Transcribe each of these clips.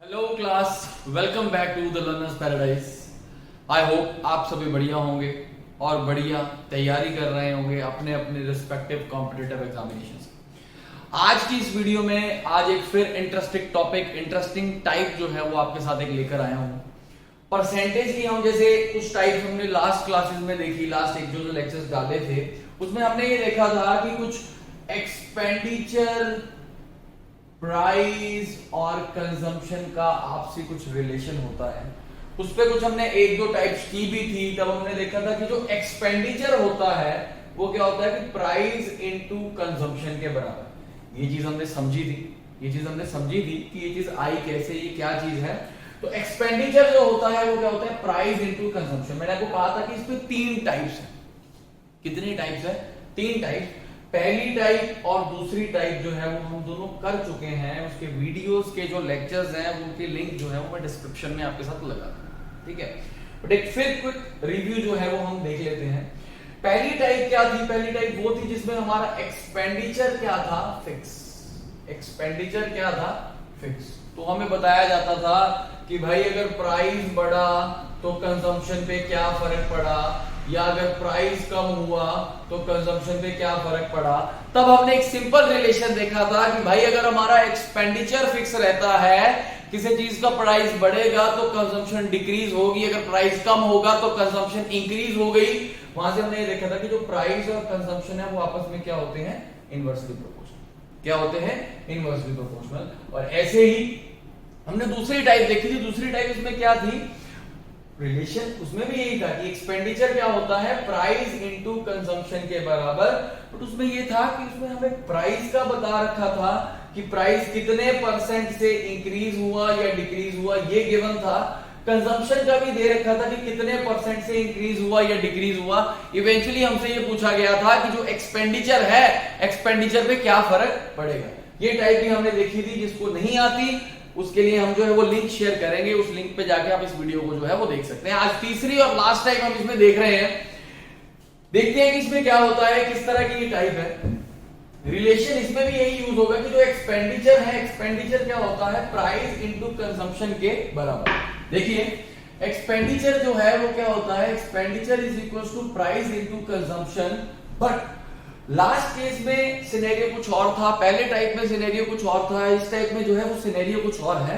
Hello class, welcome back to the learners paradise. I hope आप सभी बढ़िया होंगे और बढ़िया तैयारी कर रहे होंगे अपने अपने रिस्पेक्टिव कॉम्पिटिटिव एग्जामिनेशंस। आज की इस वीडियो में आज एक फिर इंटरेस्टिंग टॉपिक, इंटरेस्टिंग टाइप जो है वो आपके साथ एक लेकर आया हूं। परसेंटेज की हम जैसे कुछ टाइप हमने लास्ट क्लासेस में देखी, लास्ट एक जो लेक्चर्स डाले थे उसमें हमने ये देखा था कि कुछ एक्सपेंडिचर, प्राइस और कंजम्पशन का आपसी कुछ रिलेशन होता है। उस पे कुछ हमने एक दो टाइप्स की भी थी। तब हमने देखा था कि जो एक्सपेंडिचर होता है वो क्या होता है कि प्राइस इनटू कंजम्पशन के बराबर। ये चीज हमने समझी थी कि ये चीज आई कैसे, ये क्या चीज है। तो एक्सपेंडिचर जो होता है वो क्या होता है, प्राइस इनटू कंजम्पशन। मैंने आपको कहा था कि इसमें तीन टाइप्स है। कितनी टाइप्स है? तीन टाइप्स। पहली टाइप और दूसरी टाइप जो है वो हम दोनों कर चुके हैं। उसके वीडियोस के जो लेक्चर्स हैं उनके लिंक जो है वो मैं डिस्क्रिप्शन में आपके साथ लगा दूंगा, ठीक है। बट एक फिर क्विक रिव्यू जो है वो हम देख लेते हैं। पहली टाइप क्या थी? पहली टाइप वो थी जिसमें हमारा एक्सपेंडिचर क्या था? फिक्स। एक्सपेंडिचर क्या था? फिक्स। तो हमें बताया जाता था कि भाई अगर प्राइस बढ़ा तो कंजम्पशन पे क्या फर्क पड़ा, या अगर प्राइस कम हुआ तो कंजम्पशन पे क्या फर्क पड़ा। तब हमने एक सिंपल रिलेशन देखा था कि भाई अगर हमारा एक्सपेंडिचर फिक्स रहता है, किसी चीज का प्राइस बढ़ेगा तो कंजम्पशन डिक्रीज होगी, अगर प्राइस कम होगा तो कंजम्पशन इंक्रीज हो गई। वहां से हमने ये देखा था कि जो प्राइस और कंजम्पशन है वो आपस में क्या होते हैं? Inversely proportional. क्या होते हैं? Inversely proportional. और ऐसे ही हमने दूसरी टाइप देखी थी। दूसरी टाइप इसमें क्या थी? रिलेशन। उसमें भी यही था कि एक्सपेंडिचर क्या होता है? प्राइस इनटू कंजम्पशन के बराबर। बट उसमें ये था कि उसमें हमें प्राइस का बता रखा था कि प्राइस कितने परसेंट से इंक्रीज हुआ या डिक्रीज हुआ, ये गिवन था। कंजम्पशन का भी दे रखा था कि कितने परसेंट से इंक्रीज हुआ या डिक्रीज हुआ। इवेंचुअली हमसे ये पूछा गया था कि जो एक्सपेंडिचर है, एक्सपेंडिचर पे क्या फर्क पड़ेगा। ये टाइप भी हमने देखी थी। जिसको नहीं आती उसके लिए हम जो है वो लिंक शेयर करेंगे, उस लिंक पे जाके आप इस वीडियो को जो है वो देख सकते हैं। आज तीसरी और लास्ट टाइप हम इसमें देख रहे हैं। देखते हैं कि इसमें क्या होता है, किस तरह की ये टाइप है। रिलेशन इसमें भी यही यूज होगा कि जो एक्सपेंडिचर है, एक्सपेंडिचर क्या होता है? प्राइस इनटू कंजम्पशन के बराबर। देखिए एक्सपेंडिचर जो है वो क्या होता है? Expenditure is equal to price into consumption. But last case में सिनेरियो कुछ और था, पहले टाइप में सिनेरियो कुछ और था, इस टाइप में जो है वो सिनेरियो कुछ और है।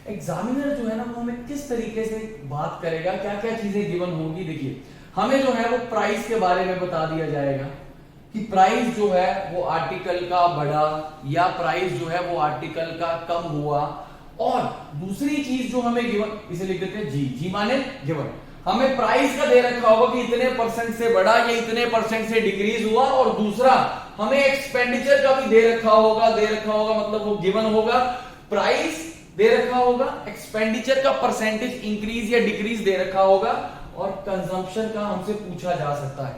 एग्जामिनर जो है ना वो हमें किस तरीके से बात करेगा, क्या क्या चीजें गिवन होगी। देखिए हमें जो है वो प्राइस के बारे में बता दिया जाएगा कि प्राइस जो है वो आर्टिकल का बढ़ा या प्राइस जो है वो आर्टिकल का कम हुआ। और दूसरी चीज जो हमें गिवन, इसे लिख देते हैं जी। जी माने गिवन। हमें प्राइस का दे रखा होगा कि इतने परसेंट से बढ़ा या इतने परसेंट से डिक्रीज हुआ। और दूसरा हमें एक्सपेंडिचर का भी दे रखा होगा मतलब वो गिवन होगा। प्राइस दे रखा होगा, एक्सपेंडिचर का परसेंटेज इंक्रीज या डिक्रीज दे रखा होगा, और कंजम्पशन का हमसे पूछा जा सकता है।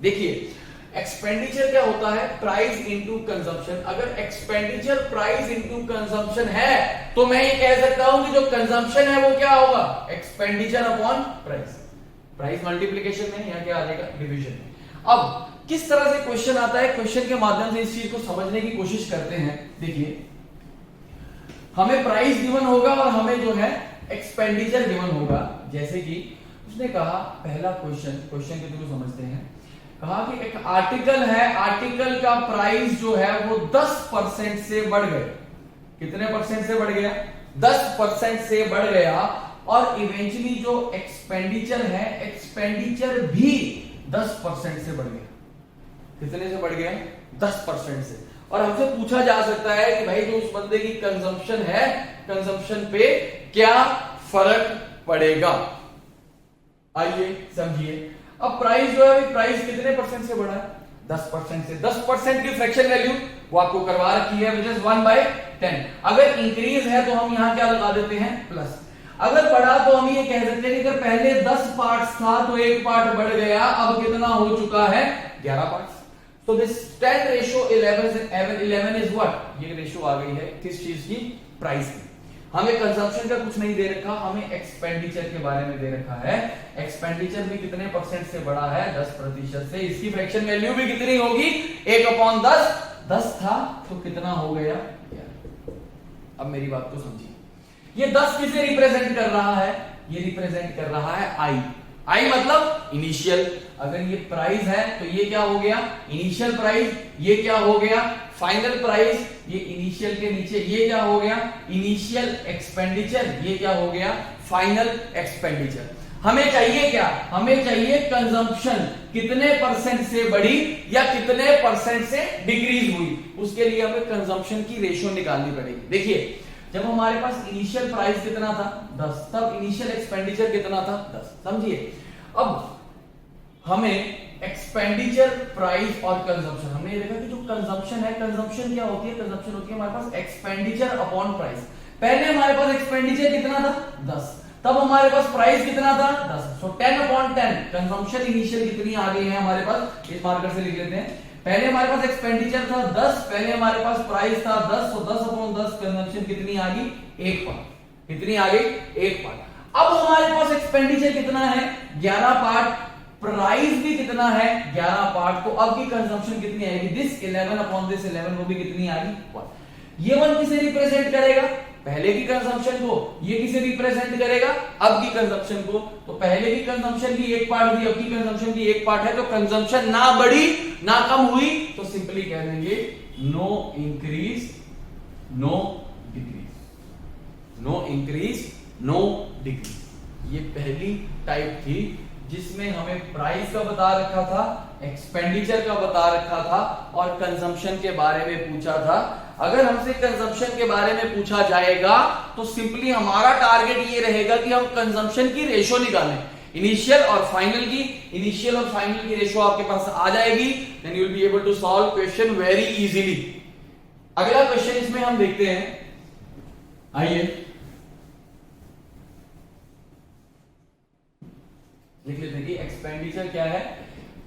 देखिए एक्सपेंडिचर क्या होता है? Price into consumption. अगर एक्सपेंडिचर प्राइस इनटू कंजम्पशन है तो मैं ये कह सकता हूं कि जो कंजम्पशन है वो क्या होगा? Expenditure upon price. Price multiplication में, यहां क्या आ जाएगा? डिवीजन में। अब किस तरह से क्वेश्चन आता है, क्वेश्चन के माध्यम से इस चीज को समझने की कोशिश करते हैं। देखिए हमें प्राइस गिवन होगा और हमें जो है एक्सपेंडिचर गिवन होगा। जैसे कि उसने कहा, पहला क्वेश्चन के थ्रू समझते हैं। कहा कि एक आर्टिकल है, आर्टिकल का प्राइस जो है वो 10% से बढ़ गया। कितने परसेंट से बढ़ गया? 10% से बढ़ गया। और इवेंचुअली जो एक्सपेंडिचर है, एक्सपेंडिचर भी 10% से बढ़ गया। कितने से बढ़ गया? 10% से। और हमसे पूछा जा सकता है कि भाई जो उस बंदे की कंजम्पशन है, कंजम्पशन पे क्या फर्क पड़ेगा। आइए समझिए। अब प्राइस जो है, प्राइस कितने परसेंट से बढ़ा है? 10% से। 10% की फ्रैक्शन वैल्यू वो आपको करवा रखी है, विच इज 1/10। अगर इंक्रीज है तो हम यहां क्या लगा देते हैं? प्लस। अगर बढ़ा तो हम ये कह सकते हैं कि अगर पहले 10 पार्ट्स था तो एक पार्ट बढ़ गया, अब कितना हो चुका है? 11 पार्ट्स। तो दिस 10:11 इज व्हाट? ये रेशियो आ गई है किस चीज की? प्राइस की। हमें कंजम्पशन का कुछ नहीं दे रखा, हमें एक्सपेंडिचर के बारे में दे रखा है। एक्सपेंडिचर भी कितने परसेंट से बढ़ा है? 10% से। इसकी फ्रैक्शन वैल्यू भी कितनी होगी? 1/10। 10 था तो कितना हो गया? अब मेरी बात को समझिए। ये 10 किसे रिप्रेजेंट कर रहा है? ये रिप्रेजेंट कर रहा है आई। आई मतलब इनिशियल। अगर ये प्राइस है तो ये क्या हो गया? Initial price. ये क्या हो गया? Final price. ये इनिशियल के नीचे ये क्या हो गया? Initial expenditure. ये क्या हो गया? Final expenditure. हमें चाहिए क्या? हमें चाहिए कंजम्पशन कितने परसेंट से बढ़ी या कितने परसेंट से डिक्रीज हुई। उसके लिए हमें कंजम्पशन की रेशियो निकालनी पड़ेगी। देखिए, जब हमारे पास इनिशियल प्राइस कितना था 10, तब इनिशियल एक्सपेंडिचर कितना था 10। समझिए, अब हमें एक्सपेंडिचर, प्राइस और कंजम्पशन, हमने ये देखा कि जो कंजम्पशन है, कंजम्पशन क्या होती है? कंजम्पशन होती है हमारे पास एक्सपेंडिचर अपॉन प्राइस। पहले हमारे पास एक्सपेंडिचर कितना था 10, तब हमारे पास प्राइस कितना था 10। सो 10 अपॉन 10 कंजम्पशन इनिशियल कितनी आ गई है हमारे पास? इस मार्कर से लिख लेते हैं। पहले हमारे पास एक्सपेंडिचर था 10, पहले हमारे पास प्राइस था 10, तो 10 अपॉन 10 कंजम्पशन कितनी आ गई? 1 पार्ट। कितनी आ गई? 1 पार्ट। अब हमारे पास एक्सपेंडिचर कितना है? 11 पार्ट। प्राइस भी कितना है? 11 पार्ट। तो अब की कंजम्पशन कितनी आएगी? दिस 11 अपॉन दिस 11, वो भी कितनी आ गई? 1। ये 1 किसे रिप्रेजेंट करेगा? पहले की कंजम्पशन को। ये किसे रिप्रेजेंट करेगा? अब की कंजम्पशन को। तो पहले की कंजम्पशन की 1 पार्ट थी, अब की कंजम्पशन की 1 पार्ट है, तो कंजम्पशन ना बढ़ी ना कम हुई, तो सिंपली कह देंगे no increase no decrease. No increase no decrease. ये पहली टाइप थी जिसमें हमें प्राइस का बता रखा था, एक्सपेंडिचर का बता रखा था और कंजम्पशन के बारे में पूछा था। अगर हमसे कंजम्पशन के बारे में पूछा जाएगा तो सिंपली हमारा टारगेट ये रहेगा कि हम कंजम्पशन की रेशो निकालें, इनिशियल और फाइनल की। इनिशियल और फाइनल की रेशो आपके पास आ जाएगी, then you will be able to solve question very easily. अगला क्वेश्चन इसमें हम देखते हैं, आइए लिख लेते हैं कि एक्सपेंडिचर क्या है?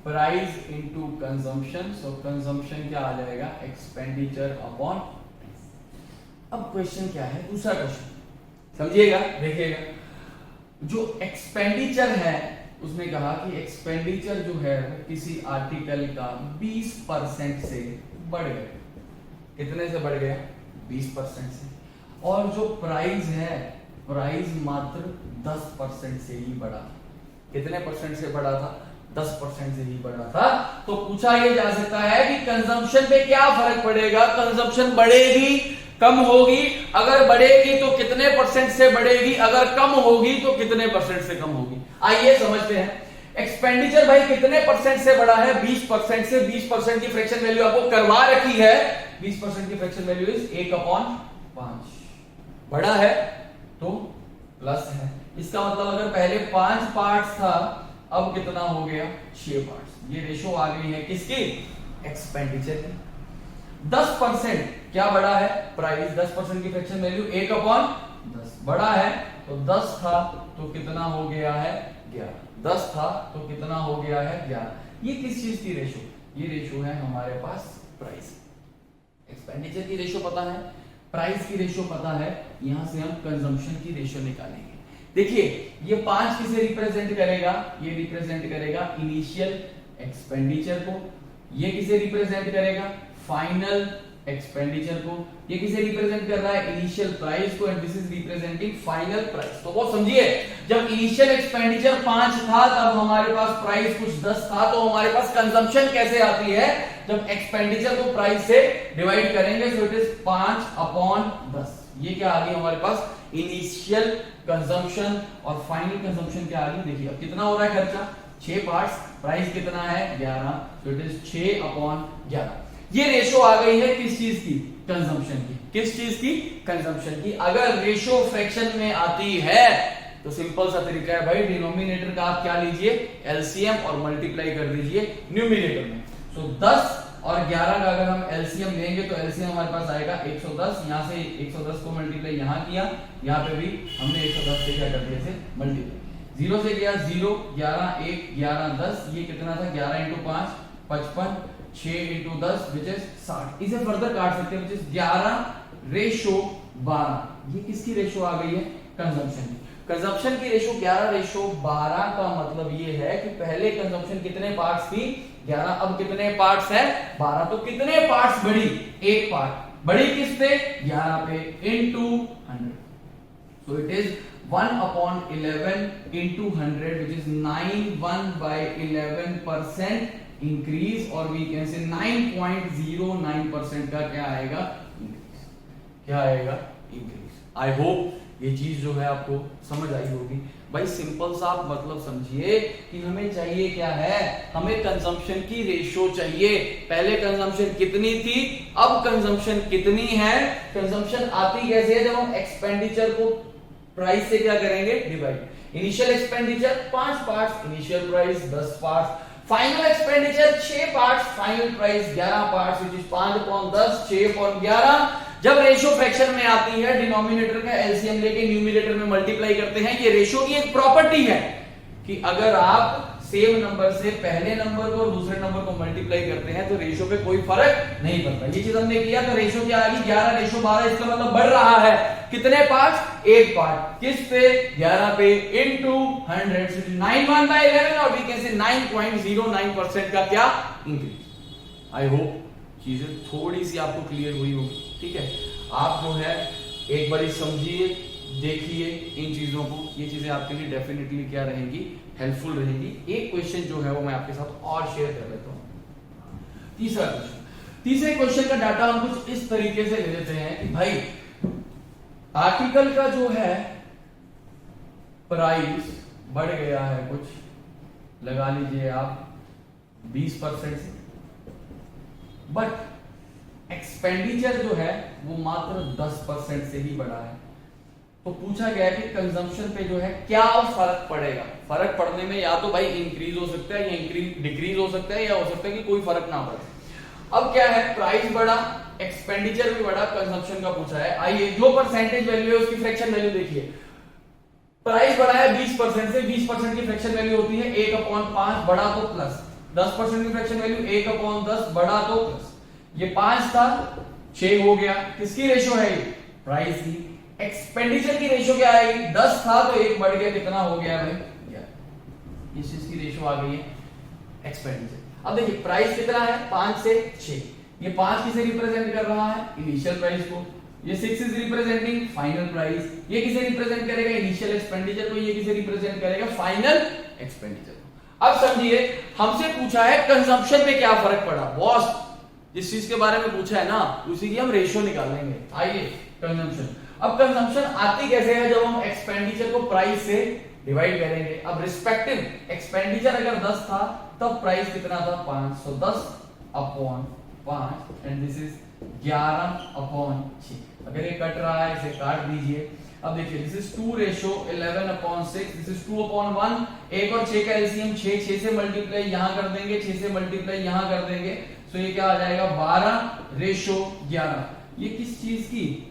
Price into consumption. So consumption क्या आ जाएगा? Expenditure upon. अब क्वेश्चन क्या है? दूसरा क्वेश्चन समझिएगा, देखिएगा। जो एक्सपेंडिचर है उसने कहा कि एक्सपेंडिचर जो है किसी आर्टिकल का 20% से बढ़ गया। कितने से बढ़ गया? 20% से। और जो प्राइस है, प्राइस मात्र 10% से ही बढ़ा। कितने परसेंट से बढ़ा था? 10% से ही बढ़ा था। तो पूछा यह जा सकता है कि कंजम्पशन पे क्या फर्क पड़ेगा? कंजम्पशन बढ़ेगी, कम होगी? अगर बढ़ेगी तो कितने परसेंट से बढ़ेगी? अगर कम होगी तो कितने परसेंट से कम होगी? आइए समझते हैं। एक्सपेंडिचर भाई कितने परसेंट से बढ़ा है? 20% से। 20% की फ्रैक्शन वैल्यू आपको करवा रखी है। 20% की फ्रैक्शन वैल्यू इज 1/5। बढ़ा है तो प्लस है। इसका मतलब अगर पहले 5 पार्ट्स था, अब कितना हो गया? 6 पार्ट्स। ये रेशो आ गई है किसकी? एक्सपेंडिचर की। 10% क्या बढ़ा है? प्राइस। 10% की फ्रैक्शन वैल्यू 1/10 बढ़ा है, तो 10 था तो कितना हो गया है? 11। 10 था तो कितना हो गया है? 11। ये किस चीज की रेशो? ये रेशो है हमारे पास प्राइस। एक्सपेंडिचर की रेशो पता है, प्राइस की रेशो पता है, यहां से हम कंजम्पशन की रेशो निकालेंगे। देखिए, ये 5 किसे रिप्रेजेंट करेगा? ये रिप्रेजेंट करेगा इनिशियल एक्सपेंडिचर को। ये किसे रिप्रेजेंट करेगा? फाइनल एक्सपेंडिचर को। ये किसे रिप्रेजेंट कर रहा है? इनिशियल प्राइस को। And this is representing final price. तो वो समझिए, जब इनिशियल एक्सपेंडिचर 5 था तब हमारे पास प्राइस कुछ 10 था, तो हमारे पास कंजम्पशन कैसे आती है? जब एक्सपेंडिचर को प्राइस से डिवाइड करेंगे, सो इट इज 5/10। ये क्या आ गई हमारे पास? Initial consumption. और फाइनल कंजम्पशन क्या आ गई? देखिए अब कितना हो रहा है खर्चा? 6 पार्ट्स, प्राइस कितना है? 11, तो इट इज 6/11। ये रेशो आ गई है किस चीज की? कंजम्पशन की। किस चीज की? कंजम्पशन की। अगर रेशो फ्रैक्शन में आती है तो सिंपल सा तरीका है भाई, डिनोमिनेटर का आप क्या लीजिए? एलसीएम और मल्टीप्लाई कर दीजिए न्यूमिनेटर में। सो 10 और 11 का अगर हम एलसीएम लेंगे तो एलसीएम हमारे पास आएगा 110। यहां से 110 को मल्टीप्लाई यहां किया, यहां पे भी हमने 110 से क्या कर दिया? से मल्टीप्लाई। 0 से किया 0, 11 1 11 10। ये कितना था? 11 × 5 55, 6 × 10 विच इज 60। इसे फर्दर काट सकते हैं, विच इज 11/12। ये किसकी रेशो आ गई है? कंजम्पशन की। कंजम्पशन की रेशो 11/12 का मतलब ये है कि पहले कंजम्पशन कितने पार्ट्स थी? 11। अब कितने पार्ट्स है? 12। तो कितने पार्ट्स बढ़ी? 1 पार्ट। बढ़ी किस पे? 11 पे, into 100। So it is 1/11 into 100, which is 9 1/11% increase, और we can say 9.09% का क्या आएगा, इंक्रीज. क्या आएगा, इंक्रीज. आई होप ये चीज जो है आपको समझ आई होगी. भाई सिंपल सा आप मतलब समझिए कि हमें चाहिए क्या है, हमें कंजम्पशन की रेशियो चाहिए. पहले कंजम्पशन कितनी थी, अब कंजम्पशन कितनी है. कंजम्पशन आती कैसे है, जब हम एक्सपेंडिचर को प्राइस से क्या करेंगे, divide. Initial expenditure 5 parts, initial price 10 parts. Final expenditure 6 parts, final price 11 parts, which is 5/10, 6/11. जब रेशियो फ्रैक्शन में आती है, डिनोमिनेटर का एलसीएम लेके न्यूमरेटर में मल्टीप्लाई करते हैं. ये रेशियो की एक प्रॉपर्टी है कि अगर आप सेम नंबर से पहले नंबर को और दूसरे नंबर को मल्टीप्लाई करते हैं तो रेशियो पे कोई फर्क नहीं पड़ता. ये चीज हमने किया तो रेशियो क्या आ गई, 11/12. इसका मतलब बढ़ रहा है. कितने पार्ट्स, एक पार्ट. किस पे, 11 पे, इनटू 100, 9 1/11, और वी कैन से 9.09% का क्या, इंक्रीज. आई होप चीजें थोड़ी सी आपको क्लियर हुई होगी. ठीक है, आप जो है एक बार समझिए, देखिए इन चीजों को. ये चीजें आपके लिए डेफिनेटली क्या रहेंगी, हेल्पफुल रहेंगी. एक क्वेश्चन जो है वो मैं आपके साथ और शेयर कर लेता हूं. तीसरा क्वेश्चन. तीसरे क्वेश्चन का डाटा हम कुछ इस तरीके से ले लेते हैं कि भाई आर्टिकल का जो है प्राइस बढ़ गया है, कुछ लगा लीजिए आप 20% से, बट एक्सपेंडिचर जो है वो मात्र 10% से ही बढ़ा है. तो पूछा गया कि कंजम्पशन पे जो है क्या फर्क पड़ेगा. फर्क पड़ने में या तो भाई इंक्रीज हो सकता है, या इंक्रीज डिक्रीज हो सकता है, या हो सकता है कि कोई फर्क ना पड़े. अब क्या है, प्राइस बढ़ा, एक्सपेंडिचर भी बढ़ा, कंजम्पशन का पूछा है. आइए जो परसेंटेज वैल्यू है उसकी फ्रैक्शन वैल्यू देखिए. प्राइस बढ़ा है 20% से, 20% की फ्रैक्शन वैल्यू होती है 1/5, बढ़ा तो प्लस. 10% की फ्रैक्शन वैल्यू 1/10, बढ़ा तो प्लस. ये 5 था, 6 हो गया. किसकी रेशियो है ये, प्राइस की. एक्सपेंडिचर की रेशियो क्या आएगी, 10 था तो 1 बढ़ गया, कितना हो गया भाई, 11. इस चीज की रेशियो आ गई है एक्सपेंडिचर. अब देखिए प्राइस कितना है, 5 से 6. ये 5 किसे रिप्रेजेंट कर रहा है, इनिशियल प्राइस को. ये 6 इज रिप्रेजेंटिंग फाइनल प्राइस. ये किसे रिप्रेजेंट करेगा, इनिशियल एक्सपेंडिचर को. ये किसे रिप्रेजेंट करेगा, फाइनल एक्सपेंडिचर को. अब समझिए हमसे पूछा है कंजम्पशन पे क्या फर्क पड़ा. बॉस जिस चीज के बारे में पूछा है ना, उसी की हम रेशियो निकालेंगे. आइए कंजम्पशन. अब कंजम्पशन आती कैसे है, जब हम एक्सपेंडिचर को प्राइस से डिवाइड करेंगे. अब रिस्पेक्टिव एक्सपेंडिचर अगर 10 था तब प्राइस कितना था, 5. सो 10/5 एंड दिस इज 11/6. अगर ये कट रहा है इसे काट दीजिए. अब देखिए दिस इज 2:11/6, दिस इज 2/1. 1 और 6 का एलसीएम 6, 6 से मल्टीप्लाई यहां कर देंगे, 6 से मल्टीप्लाई यहां कर देंगे. सो ये क्या आ जाएगा, 12/11. ये किस चीज की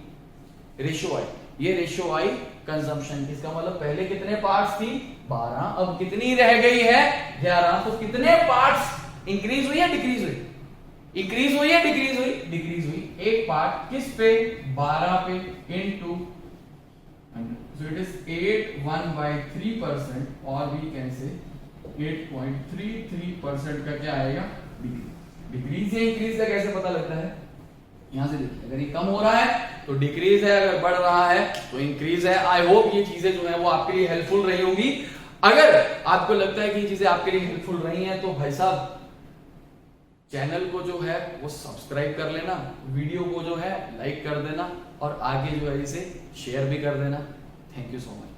रेशियो आई, ये रेशियो आई कंजम्पशन की. इसका मतलब पहले कितने पार्ट्स थी, 12, अब कितनी रह गई है, 11. तो कितने पार्ट्स इंक्रीज हुई या डिक्रीज हुई, इंक्रीज हुई या डिक्रीज हुई, डिक्रीज हुई. एक पार्ट किस पे, 12 पे, इनटू 100. सो इट इज 8 1/3%, और वी कैन से 8.33% का क्या आएगा, डिक्रीज. डिक्रीज या इंक्रीज का कैसे पता लगता है, यहां से देखिए. अगर ये कम हो रहा है तो डिक्रीज है, अगर बढ़ रहा है तो इंक्रीज है. आई होप ये चीजें जो है वो आपके लिए हेल्पफुल रही होंगी. अगर आपको लगता है कि ये चीजें आपके लिए हेल्पफुल रही हैं तो भाई साहब चैनल को जो है वो सब्सक्राइब कर लेना, वीडियो को जो है लाइक कर देना, और आगे जो है इसे शेयर भी कर देना. Thank you so much.